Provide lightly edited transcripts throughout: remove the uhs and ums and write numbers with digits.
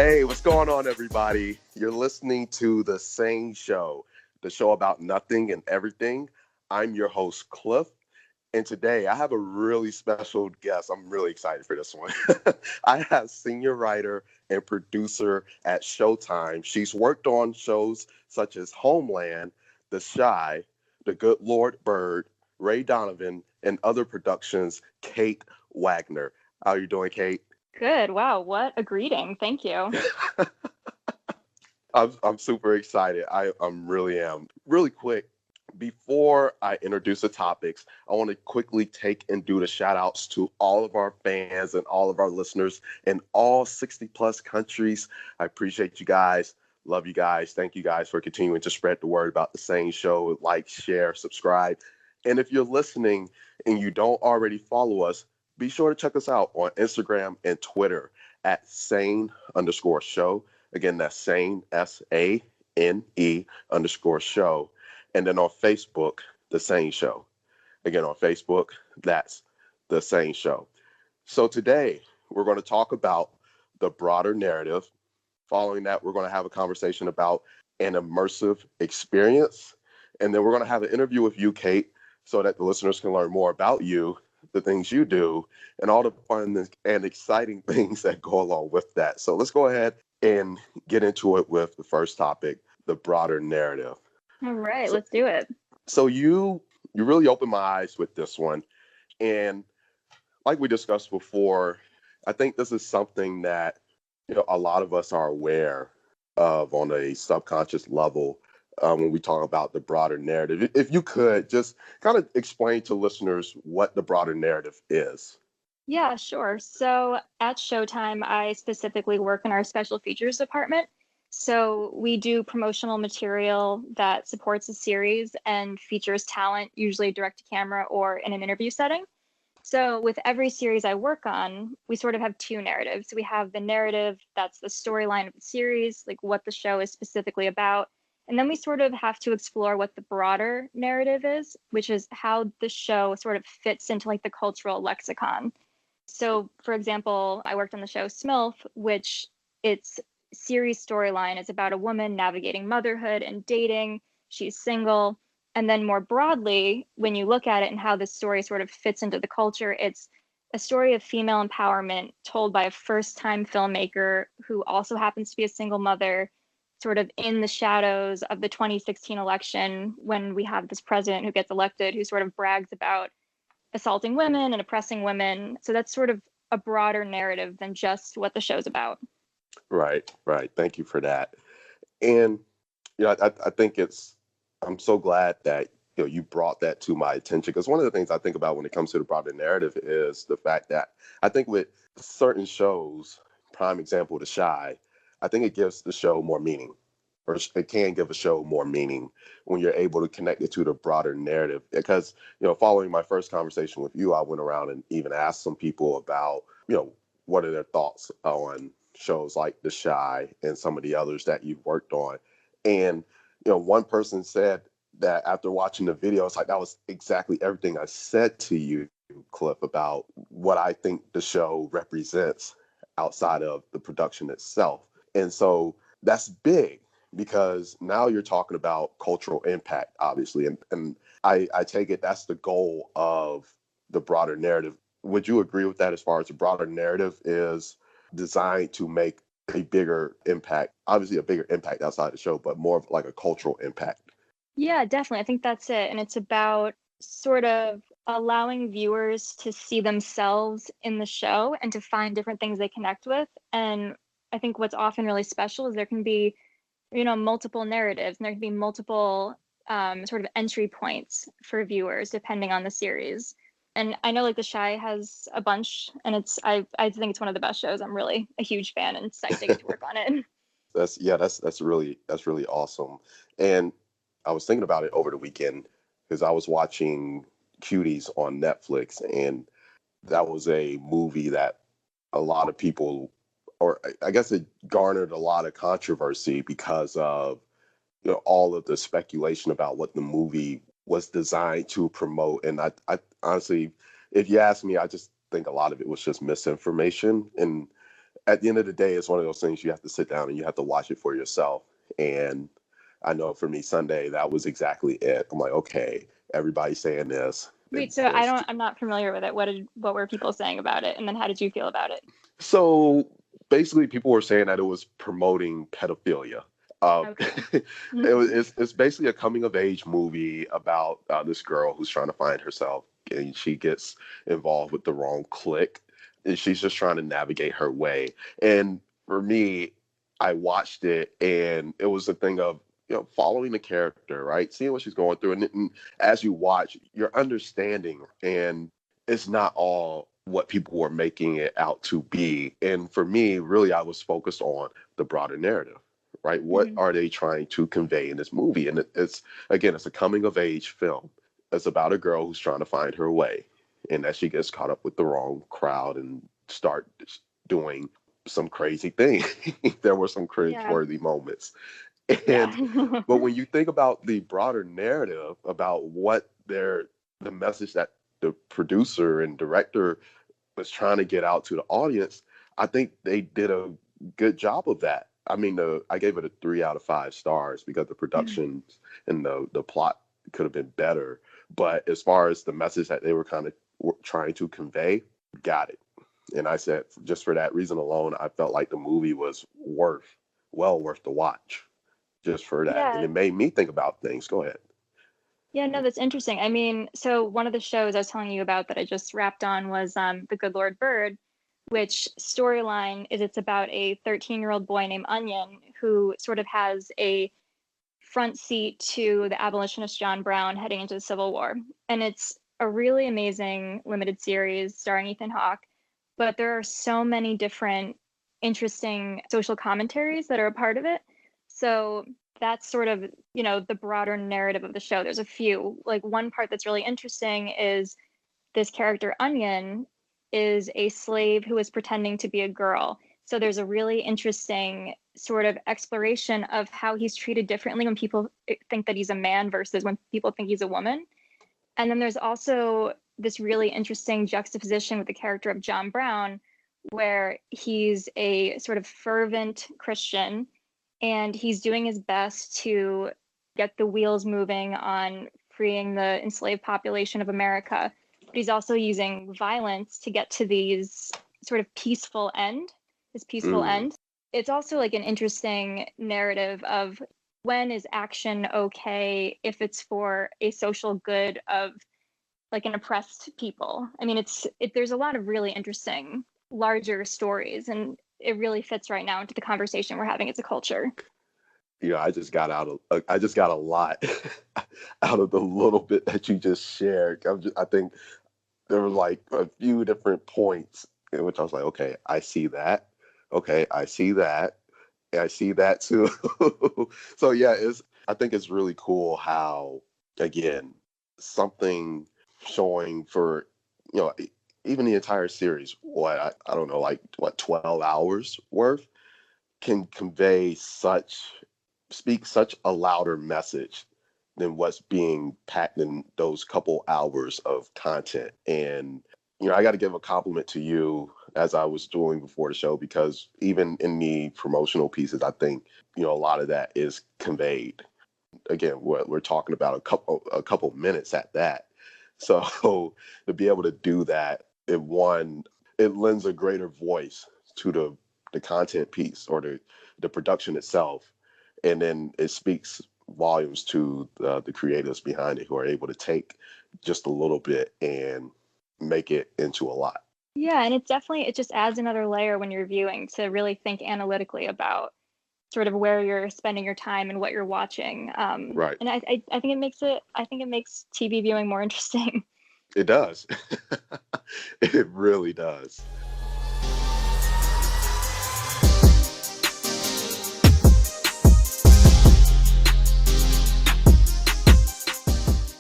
Hey, what's going on, everybody? You're listening to the SANE Show, the show about nothing and everything. I'm your host, Cliff, and today I have a really special guest. I'm really excited for this one. I have senior writer and producer at Showtime. She's worked on shows such as Homeland, The Shy, The Good Lord Bird, Ray Donovan, and other productions, Kate Wagner. How are you doing, Kate? Good. Wow. What a greeting. Thank you. I'm super excited. I'm really am. Really quick, before I introduce the topics, I want to quickly take and do the shout outs to all of our fans and all of our listeners in all 60 plus countries. I appreciate you guys. Love you guys. Thank you guys for continuing to spread the word about the SANE Show. Like, share, subscribe. And if you're listening and you don't already follow us, be sure to check us out on Instagram and Twitter at SANE_show. Again, that's SANE, SANE_show. And then on Facebook, The SANE Show. Again, on Facebook, that's The SANE Show. So today, we're going to talk about the broader narrative. Following that, we're going to have a conversation about an immersive experience. And then we're going to have an interview with you, Kate, so that the listeners can learn more about you, the things you do, and all the fun and exciting things that go along with that. So let's go ahead and get into it with the first topic, the broader narrative. All right, let's do it. So you really opened my eyes with this one. And like we discussed before, I think this is something that, a lot of us are aware of on a subconscious level when we talk about the broader narrative. If you could just kind of explain to listeners what the broader narrative is. Yeah, sure. So at Showtime, I specifically work in our special features department. So we do promotional material that supports a series and features talent, usually direct to camera or in an interview setting. So with every series I work on, we sort of have two narratives. We have the narrative that's the storyline of the series, like what the show is specifically about. And then we sort of have to explore what the broader narrative is, which is how the show sort of fits into like the cultural lexicon. So, for example, I worked on the show Smilf, which its series storyline is about a woman navigating motherhood and dating. She's single. And then more broadly, when you look at it and how this story sort of fits into the culture, it's a story of female empowerment told by a first-time filmmaker who also happens to be a single mother, sort of in the shadows of the 2016 election, when we have this president who gets elected, who sort of brags about assaulting women and oppressing women. So that's sort of a broader narrative than just what the show's about. Right. Thank you for that. And I think I'm so glad that you brought that to my attention, because one of the things I think about when it comes to the broader narrative is the fact that I think with certain shows, prime example, The Shy, I think it gives the show more meaning, or it can give a show more meaning when you're able to connect it to the broader narrative. Because, following my first conversation with you, I went around and even asked some people about, what are their thoughts on shows like The Shy and some of the others that you've worked on. And, one person said that after watching the video, it's like, that was exactly everything I said to you, Cliff, about what I think the show represents outside of the production itself. And so that's big, because now you're talking about cultural impact, obviously. And I take it that's the goal of the broader narrative. Would you agree with that, as far as the broader narrative is designed to make a bigger impact, obviously a bigger impact outside the show, but more of like a cultural impact? Yeah, definitely. I think that's it. And it's about sort of allowing viewers to see themselves in the show and to find different things they connect with. And I think what's often really special is there can be, multiple narratives, and there can be multiple sort of entry points for viewers depending on the series. And I know like The Shy has a bunch, and I think it's one of the best shows. I'm really a huge fan and psyched to get to work on it. That's really awesome. And I was thinking about it over the weekend, because I was watching Cuties on Netflix, and that was a movie that a lot of people, or I guess it garnered a lot of controversy because of all of the speculation about what the movie was designed to promote. And I honestly, if you ask me, I just think a lot of it was just misinformation. And at the end of the day, it's one of those things you have to sit down and you have to watch it for yourself. And I know for me, Sunday, that was exactly it. I'm like, okay, everybody's saying this. Wait, so I'm not familiar with it. What were people saying about it? And then how did you feel about it? So basically, people were saying that it was promoting pedophilia. Okay. It's basically a coming of age movie about this girl who's trying to find herself, and she gets involved with the wrong clique, and she's just trying to navigate her way. And for me, I watched it, and it was a thing of following the character, right, seeing what she's going through, and as you watch, you're understanding, and it's not all what people were making it out to be. And for me, really, I was focused on the broader narrative, right? What are they trying to convey in this movie? And it's a coming of age film. It's about a girl who's trying to find her way, and that she gets caught up with the wrong crowd and start doing some crazy things. There were some cringeworthy moments. And but when you think about the broader narrative about what the message that the producer and director was trying to get out to the audience, I think they did a good job of that. I mean, I gave it a 3 out of 5 stars because the production and the plot could have been better. But as far as the message that they were kind of trying to convey, got it. And I said, just for that reason alone, I felt like the movie was well worth the watch, just for that. And it made me think about things. Go ahead. Yeah, no, that's interesting. I mean, so one of the shows I was telling you about that I just wrapped on was The Good Lord Bird, which storyline is it's about a 13-year-old boy named Onion who sort of has a front seat to the abolitionist John Brown heading into the Civil War. And it's a really amazing limited series starring Ethan Hawke, but there are so many different interesting social commentaries that are a part of it. So that's sort of, the broader narrative of the show. There's a few. Like, one part that's really interesting is this character Onion is a slave who is pretending to be a girl. So there's a really interesting sort of exploration of how he's treated differently when people think that he's a man versus when people think he's a woman. And then there's also this really interesting juxtaposition with the character of John Brown, where he's a sort of fervent Christian and he's doing his best to get the wheels moving on freeing the enslaved population of America. But he's also using violence to get to this peaceful end. It's also like an interesting narrative of when is action okay if it's for a social good of like an oppressed people. I mean, there's a lot of really interesting larger stories, and it really fits right now into the conversation we're having as a culture. I just got a lot out of the little bit that you just shared. I think there were like a few different points in which I was like, okay, I see that. Okay, I see that. I see that too. So yeah, I think it's really cool how, again, something showing for, even the entire series, I don't know, like 12 hours worth, can speak such a louder message than what's being packed in those couple hours of content. And I got to give a compliment to you, as I was doing before the show, because even in the promotional pieces, I think a lot of that is conveyed. Again, we're talking about a couple minutes at that. So to be able to do that, it lends a greater voice to the content piece or the production itself, and then it speaks volumes to the creatives behind it, who are able to take just a little bit and make it into a lot. Yeah, and it just adds another layer when you're viewing to really think analytically about sort of where you're spending your time and what you're watching. Right. And I think it makes TV viewing more interesting. It does. It really does.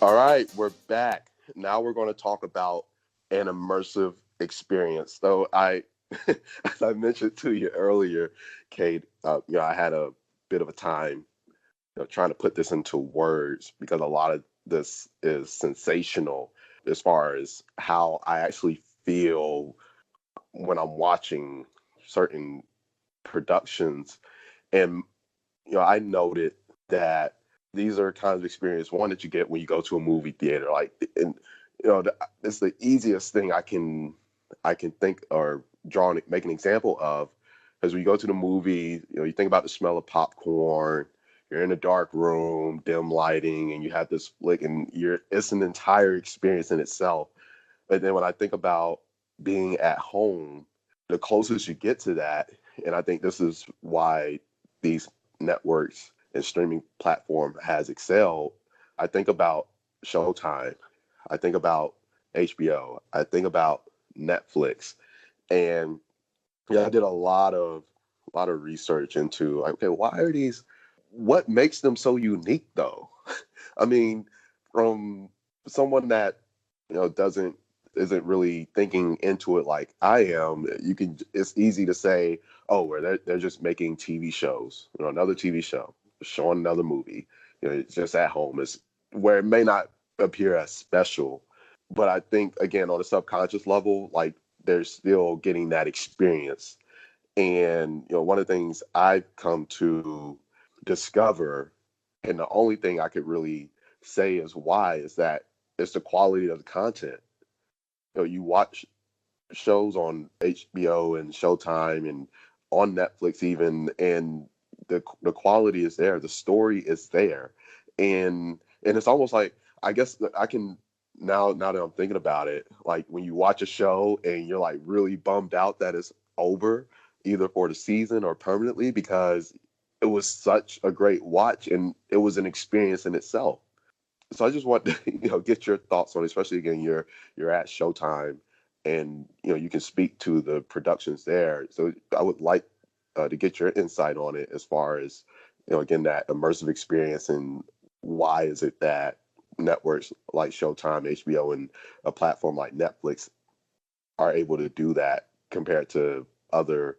All right, we're back. Now we're going to talk about an immersive experience. So as I mentioned to you earlier, Kate, I had a bit of a time, trying to put this into words, because a lot of this is sensational as far as how I actually feel when I'm watching certain productions, and I noted that these are kinds of experience one that you get when you go to a movie theater. Like, and it's the easiest thing I can think or make an example of, because when you go to the movie, you think about the smell of popcorn. You're in a dark room, dim lighting, and you have this flick, and it's an entire experience in itself. But then when I think about being at home, the closest you get to that, and I think this is why these networks and streaming platform has excelled. I think about Showtime. I think about HBO. I think about Netflix. And I did a lot of research into, like, okay, why are these, what makes them so unique though? I mean, from someone that doesn't isn't really thinking into it like I am, it's easy to say, oh, where they're just making TV shows, another TV show, showing another movie, it's just at home. It's where it may not appear as special, but I think again on a subconscious level, like they're still getting that experience. And one of the things I've come to discover, and the only thing I could really say is why, is that it's the quality of the content. You watch shows on HBO and Showtime and on Netflix even, and the quality is there, the story is there, and it's almost like, I guess I can, now that I'm thinking about it, like when you watch a show and you're like really bummed out that it's over, either for the season or permanently, because it was such a great watch and it was an experience in itself. So I just want to get your thoughts on it, especially again, you're at Showtime, and you can speak to the productions there. So I would like to get your insight on it, as far as again, that immersive experience, and why is it that networks like Showtime, HBO, and a platform like Netflix are able to do that compared to other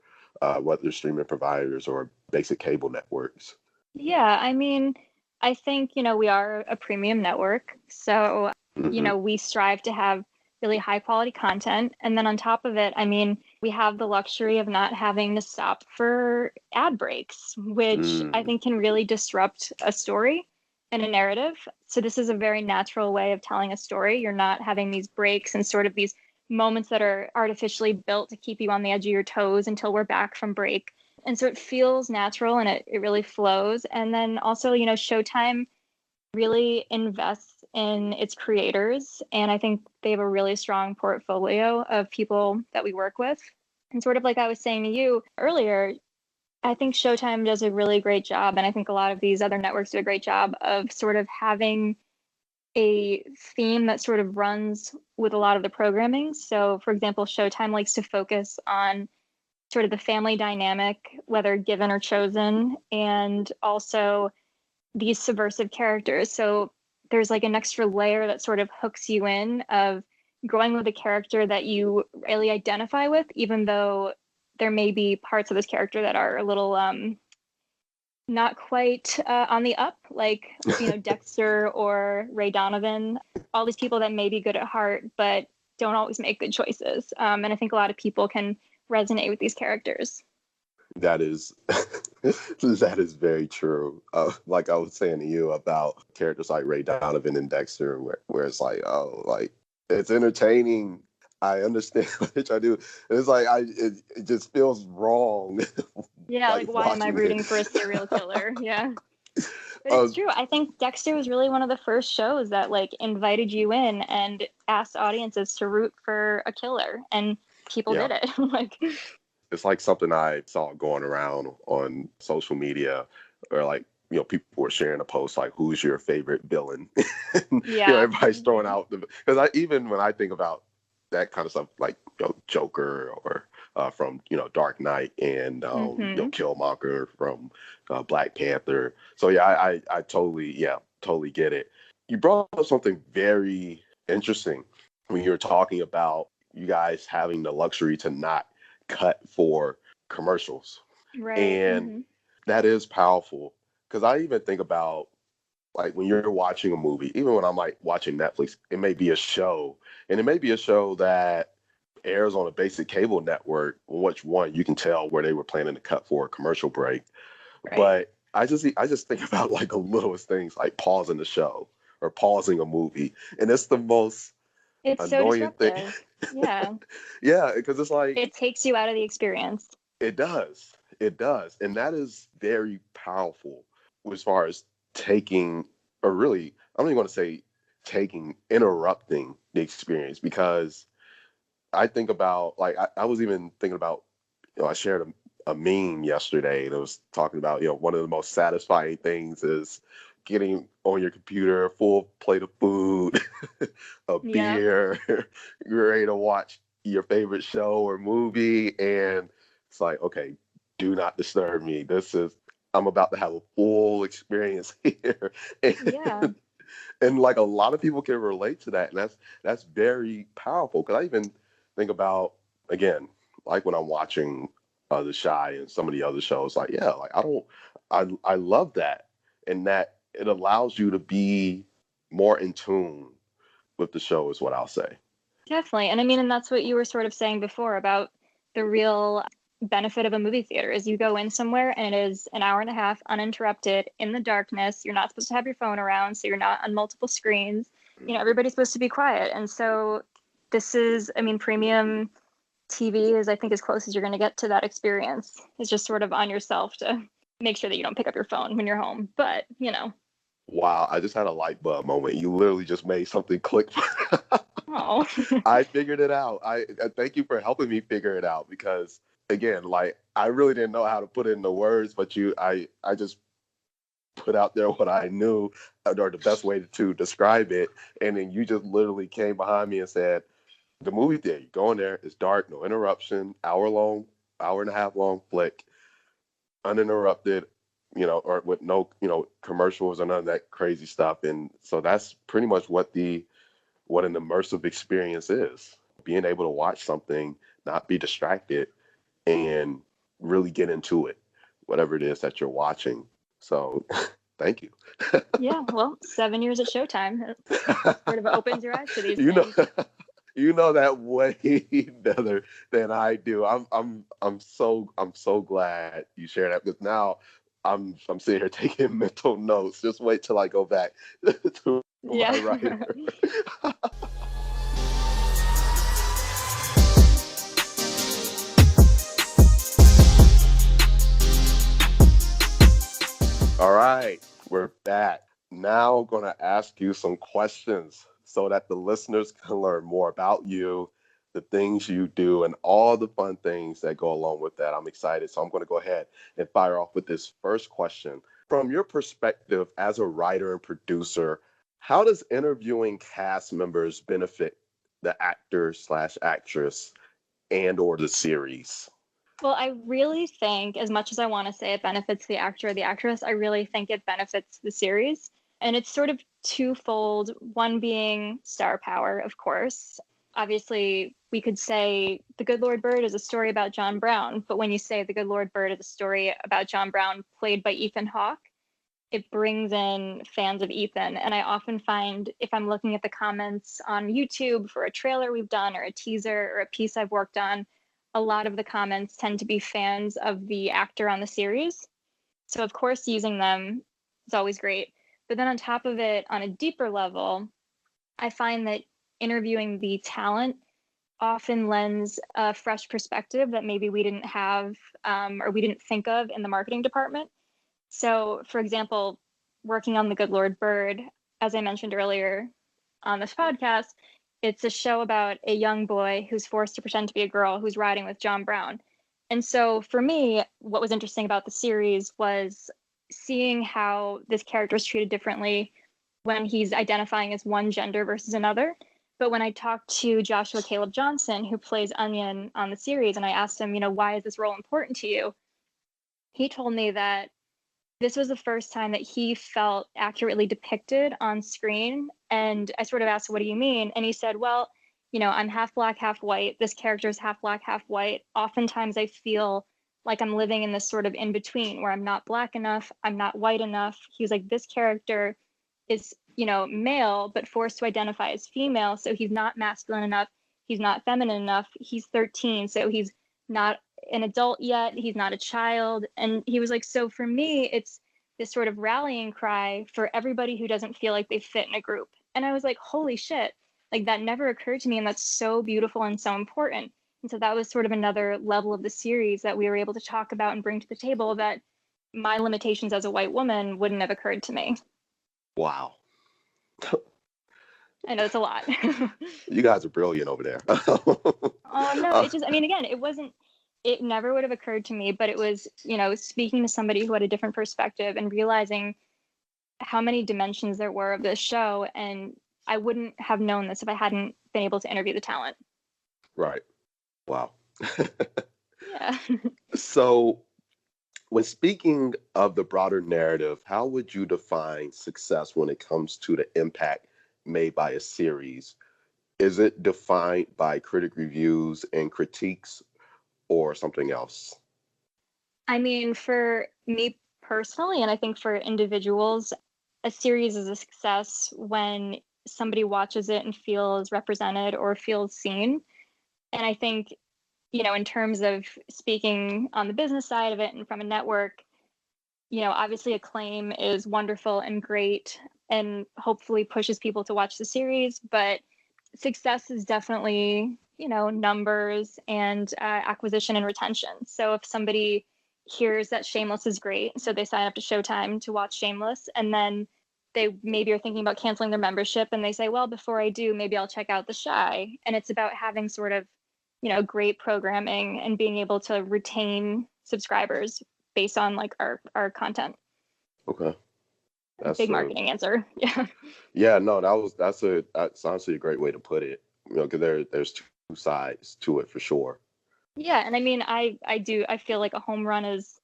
whether streaming providers or basic cable networks. Yeah, I mean, I think, we are a premium network. So, Mm-hmm. we strive to have really high quality content. And then on top of it, I mean, we have the luxury of not having to stop for ad breaks, which I think can really disrupt a story and a narrative. So this is a very natural way of telling a story. You're not having these breaks and sort of these moments that are artificially built to keep you on the edge of your toes until we're back from break. And so it feels natural and it really flows. And then also, Showtime really invests in its creators. And I think they have a really strong portfolio of people that we work with. And sort of like I was saying to you earlier, I think Showtime does a really great job. And I think a lot of these other networks do a great job of sort of having a theme that sort of runs with a lot of the programming. So, for example, Showtime likes to focus on sort of the family dynamic, whether given or chosen, and also these subversive characters. So there's like an extra layer that sort of hooks you in of going with a character that you really identify with, even though there may be parts of this character that are a little not quite on the up, like Dexter or Ray Donovan, all these people that may be good at heart but don't always make good choices. And I think a lot of people can resonate with these characters. That is that is very true. Like I was saying to you about characters like Ray Donovan and Dexter, where it's like, oh, like it's entertaining. I understand what I do. It's like it just feels wrong. Yeah, like why am I rooting for a serial killer? Yeah. But it's true. I think Dexter was really one of the first shows that like invited you in and asked audiences to root for a killer, and people did it. Like it's like something I saw going around on social media, or like people were sharing a post like, "Who's your favorite villain?" Everybody's throwing out because even when I think about that kind of stuff, like Joker or from Dark Knight, and Killmonger from Black Panther. So yeah, I totally get it. You brought up something very interesting when you were talking about you guys having the luxury to not cut for commercials. Right. And that is powerful, because I even think about, like, when you're watching a movie, even when I'm like watching Netflix, it may be a show, and it may be a show that airs on a basic cable network, which one you can tell where they were planning to cut for a commercial break. Right. But I just think about like the littlest things, like pausing the show or pausing a movie, and it's the most It's so annoying thing. disruptive. Yeah. Yeah, because it's like It takes you out of the experience. it does, and that is very powerful as far as taking, or really, I don't even want to say taking, interrupting the experience, because I think about, like, I was even thinking about, I shared a meme yesterday that was talking about, one of the most satisfying things is getting on your computer, a full plate of food, a Yeah. beer, you're ready to watch your favorite show or movie, and it's like, okay, do not disturb me. I'm about to have a full experience here. Yeah. And like a lot of people can relate to that, and that's very powerful, because I even think about, again, like when I'm watching The Shy and some of the other shows, like, yeah, like I love that, and that it allows you to be more in tune with the show is what I'll say. Definitely. And I mean, and that's what you were sort of saying before about the real benefit of a movie theater is you go in somewhere and it is an hour and a half uninterrupted in the darkness. You're not supposed to have your phone around, so you're not on multiple screens. Everybody's supposed to be quiet. And so this is, I mean, premium TV is, I think, as close as you're going to get to that experience. It's just sort of on yourself to make sure that you don't pick up your phone when you're home. But, Wow, I just had a light bulb moment. You literally just made something click. oh, I figured it out. I thank you for helping me figure it out, because again, like, I really didn't know how to put it into words, but I just put out there what I knew, or the best way to describe it, and then you just literally came behind me and said, the movie theater, you go in there, it's dark, no interruption, hour and a half long flick, uninterrupted, or with no, commercials or none of that crazy stuff. And so that's pretty much what an immersive experience is. Being able to watch something, not be distracted, and really get into it, whatever it is that you're watching. So thank you. yeah. Well, 7 years at Showtime. It sort of opens your eyes to these you know things. you know that way better than I do. I'm so glad you shared that, because now I'm sitting here taking mental notes. Just wait till I go back to my Yeah. writer. All right, we're back. Now I'm going to ask you some questions so that the listeners can learn more about you, the things you do, and all the fun things that go along with that. I'm excited. So I'm going to go ahead and fire off with this first question. From your perspective as a writer and producer, how does interviewing cast members benefit the actor/actress and or the series? Well, I really think, as much as I want to say it benefits the actor or the actress, I really think it benefits the series. And it's sort of twofold. One being star power, of course. Obviously, we could say The Good Lord Bird is a story about John Brown, but when you say The Good Lord Bird is a story about John Brown played by Ethan Hawke, it brings in fans of Ethan. And I often find, if I'm looking at the comments on YouTube for a trailer we've done or a teaser or a piece I've worked on, a lot of the comments tend to be fans of the actor on the series. So, of course, using them is always great. But then on top of it, on a deeper level, I find that interviewing the talent often lends a fresh perspective that maybe we didn't have or we didn't think of in the marketing department. So, for example, working on The Good Lord Bird, as I mentioned earlier on this podcast, it's a show about a young boy who's forced to pretend to be a girl who's riding with John Brown. And so for me, what was interesting about the series was seeing how this character is treated differently when he's identifying as one gender versus another. But when I talked to Joshua Caleb Johnson, who plays Onion on the series, and I asked him, why is this role important to you? He told me that this was the first time that he felt accurately depicted on screen. And I sort of asked, what do you mean? And he said, well, I'm half black, half white. This character is half black, half white. Oftentimes I feel like I'm living in this sort of in between where I'm not black enough, I'm not white enough. He was like, this character is, male, but forced to identify as female. So he's not masculine enough. he's not feminine enough. He's 13, so he's not an adult yet. He's not a child. And he was like, so for me, it's this sort of rallying cry for everybody who doesn't feel like they fit in a group. And I was like, holy shit, like that never occurred to me. And that's so beautiful and so important. And so that was sort of another level of the series that we were able to talk about and bring to the table that my limitations as a white woman wouldn't have occurred to me. Wow. I know it's a lot. You guys are brilliant over there. Oh no, it just, I mean, again, it never would have occurred to me, but it was, speaking to somebody who had a different perspective and realizing how many dimensions there were of this show. And I wouldn't have known this if I hadn't been able to interview the talent. Right. Wow. Yeah. So, when speaking of the broader narrative, how would you define success when it comes to the impact made by a series? Is it defined by critic reviews and critiques or something else? I mean, for me personally, and I think for individuals, a series is a success when somebody watches it and feels represented or feels seen. And I think, in terms of speaking on the business side of it and from a network, obviously acclaim is wonderful and great and hopefully pushes people to watch the series. But success is definitely, numbers and acquisition and retention. So if somebody hears that Shameless is great, so they sign up to Showtime to watch Shameless, and then they maybe are thinking about canceling their membership and they say, well, before I do, maybe I'll check out The Shy. And it's about having sort of, great programming and being able to retain subscribers based on like our content. Okay. That's Big marketing answer. Yeah. Yeah, no, that's honestly a great way to put it. Because there's two sides to it for sure. Yeah, and I mean, I feel like a home run is,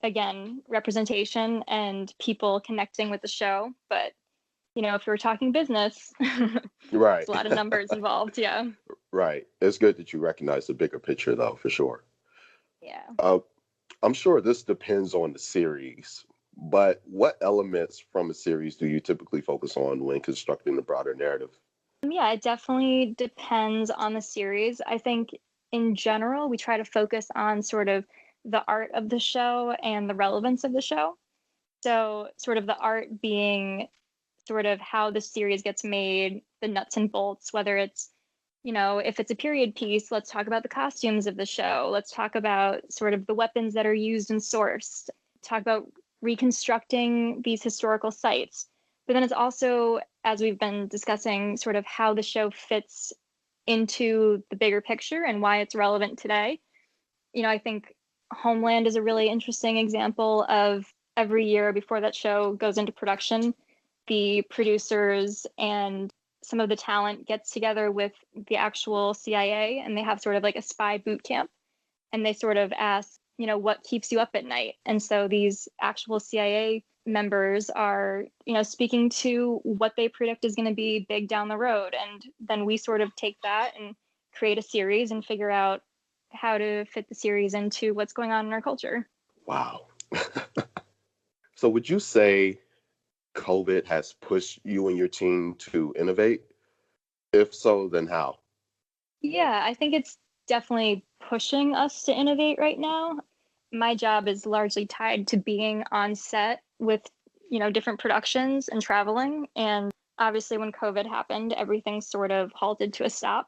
again, representation and people connecting with the show. But, if we're talking business, Right. there's a lot of numbers involved. Yeah. Right. It's good that you recognize the bigger picture, though, for sure. Yeah. I'm sure this depends on the series, but what elements from a series do you typically focus on when constructing the broader narrative? Yeah, it definitely depends on the series. I think in general, we try to focus on sort of the art of the show and the relevance of the show. So, sort of the art being sort of how the series gets made, the nuts and bolts, whether it's, if it's a period piece, let's talk about the costumes of the show. Let's talk about sort of the weapons that are used and sourced, talk about reconstructing these historical sites. But then it's also, as we've been discussing, sort of how the show fits into the bigger picture and why it's relevant today. I think Homeland is a really interesting example of every year before that show goes into production, the producers and some of the talent gets together with the actual CIA and they have sort of like a spy boot camp and they sort of ask, what keeps you up at night? And so these actual CIA members are, speaking to what they predict is going to be big down the road. And then we sort of take that and create a series and figure out how to fit the series into what's going on in our culture. Wow. So would you say COVID has pushed you and your team to innovate? If so, then how? Yeah, I think it's definitely pushing us to innovate right now. My job is largely tied to being on set with, different productions and traveling. And obviously, when COVID happened, everything sort of halted to a stop.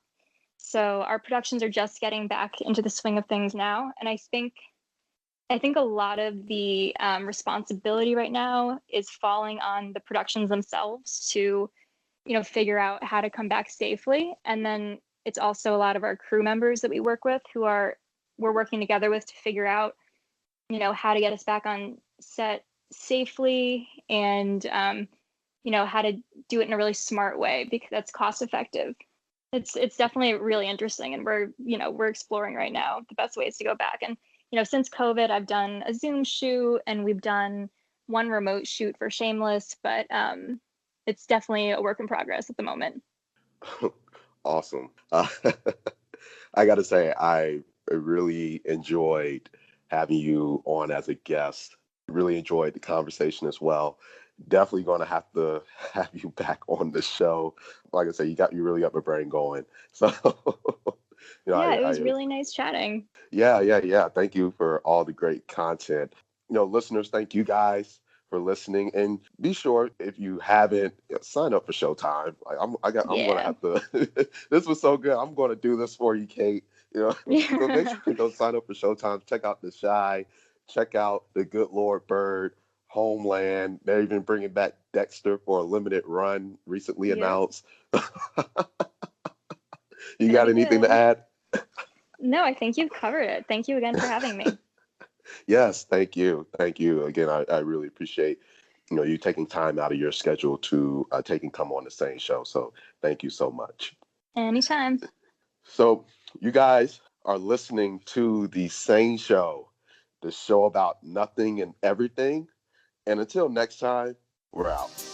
So our productions are just getting back into the swing of things now. And I think a lot of the responsibility right now is falling on the productions themselves to, figure out how to come back safely. And then it's also a lot of our crew members that we work with we're working together with to figure out, how to get us back on set safely and, how to do it in a really smart way because that's cost effective. It's definitely really interesting, and we're exploring right now the best ways to go back. And since COVID, I've done a Zoom shoot, and we've done one remote shoot for Shameless, but it's definitely a work in progress at the moment. Awesome. I got to say, I really enjoyed having you on as a guest. Really enjoyed the conversation as well. definitely going to have to have you back on the show. Like I said, you really got my brain going. So, Yeah, it I was really nice chatting. yeah. Thank you for all the great content. Listeners, thank you guys for listening, and be sure if you haven't sign up for Showtime. Like I'm gonna Yeah. have to. This was so good. I'm gonna do this for you, Kate. So make sure you go sign up for Showtime. Check out The Shy. Check out The Good Lord Bird. Homeland. They're even bringing back Dexter for a limited run. Recently Yep. announced. You Gonna got be anything to good. add? No, I think you've covered it. Thank you again for having me. Yes, thank you. Thank you. Again, I really appreciate you taking time out of your schedule to take and come on the SANE Show. So thank you so much. Anytime. So you guys are listening to the SANE Show, the show about nothing and everything. And until next time, we're out.